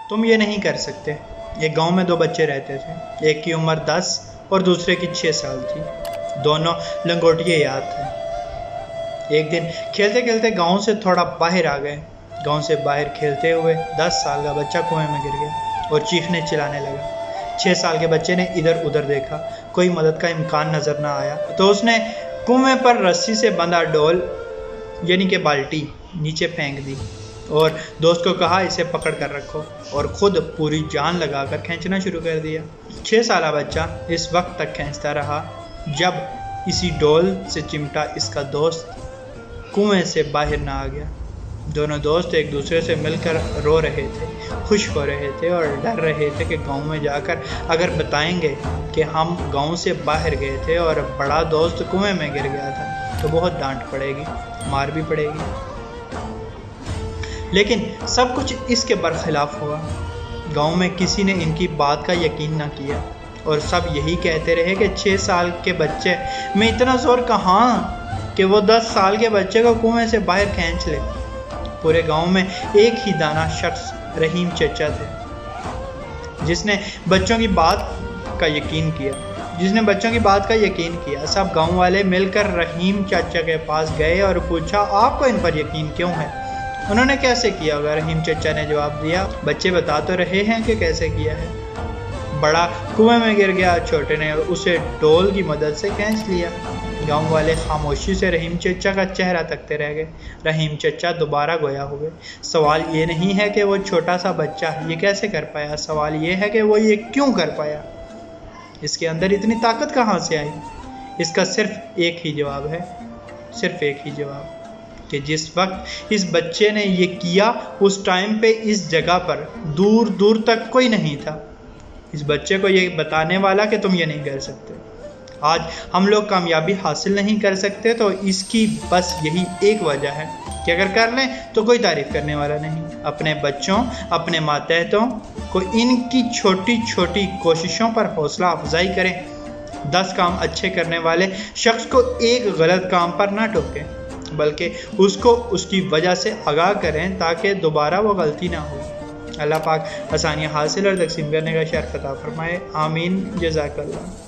تم یہ نہیں کر سکتے۔ ایک گاؤں میں 2 بچے رہتے تھے، ایک کی عمر 10 اور دوسرے کی 6 سال تھی۔ دونوں لنگوٹیے یاد تھے۔ ایک دن کھیلتے کھیلتے گاؤں سے تھوڑا باہر آ گئے۔ گاؤں سے باہر کھیلتے ہوئے 10 سال کا بچہ کنویں میں گر گیا اور چیخنے چلانے لگا۔ 6 سال کے بچے نے ادھر ادھر دیکھا، کوئی مدد کا امکان نظر نہ آیا، تو اس نے کنویں پر رسی سے بندھا ڈول یعنی کہ بالٹی نیچے پھینک دی اور دوست کو کہا اسے پکڑ کر رکھو، اور خود پوری جان لگا کر کھینچنا شروع کر دیا۔ 6 سالہ بچہ اس وقت تک کھینچتا رہا جب اسی ڈول سے چمٹا اس کا دوست کنویں سے باہر نہ آ گیا۔ دونوں دوست ایک دوسرے سے مل کر رو رہے تھے، خوش ہو رہے تھے اور ڈر رہے تھے کہ گاؤں میں جا کر اگر بتائیں گے کہ ہم گاؤں سے باہر گئے تھے اور بڑا دوست کنویں میں گر گیا تھا تو بہت ڈانٹ پڑے گی، مار بھی پڑے گی۔ لیکن سب کچھ اس کے برخلاف ہوا۔ گاؤں میں کسی نے ان کی بات کا یقین نہ کیا اور سب یہی کہتے رہے کہ 6 سال کے بچے میں اتنا زور کہاں کہ وہ 10 سال کے بچے کو کنویں سے باہر کھینچ لے۔ پورے گاؤں میں ایک ہی دانا شخص رحیم چچا تھے جس نے بچوں کی بات کا یقین کیا۔ سب گاؤں والے مل کر رحیم چچا کے پاس گئے اور پوچھا آپ کو ان پر یقین کیوں ہے؟ انہوں نے کیسے کیا ہوگا؟ رحیم چچا نے جواب دیا بچے بتا تو رہے ہیں کہ کیسے کیا ہے۔ بڑا کنویں میں گر گیا، چھوٹے نے اسے ڈول کی مدد سے کھینچ لیا۔ گاؤں والے خاموشی سے رحیم چچا کا چہرہ تکتے رہ گئے۔ رحیم چچا دوبارہ گویا ہو گئے۔ سوال یہ نہیں ہے کہ وہ چھوٹا سا بچہ یہ کیسے کر پایا، سوال یہ ہے کہ وہ یہ کیوں کر پایا، اس کے اندر اتنی طاقت کہاں سے آئی؟ اس کا صرف ایک ہی جواب ہے، کہ جس وقت اس بچے نے یہ کیا اس ٹائم پہ اس جگہ پر دور دور تک کوئی نہیں تھا اس بچے کو یہ بتانے والا کہ تم یہ نہیں کر سکتے۔ آج ہم لوگ کامیابی حاصل نہیں کر سکتے تو اس کی بس یہی ایک وجہ ہے کہ اگر کر لیں تو کوئی تعریف کرنے والا نہیں۔ اپنے بچوں، اپنے ماتحتوں کو ان کی چھوٹی چھوٹی کوششوں پر حوصلہ افزائی کریں۔ 10 کام اچھے کرنے والے شخص کو ایک غلط کام پر نہ ٹوکیں بلکہ اس کو اس کی وجہ سے آگاہ کریں تاکہ دوبارہ وہ غلطی نہ ہو۔ اللہ پاک آسانیاں حاصل اور تقسیم کرنے کا شرف عطا فرمائے، آمین، جزاک اللہ۔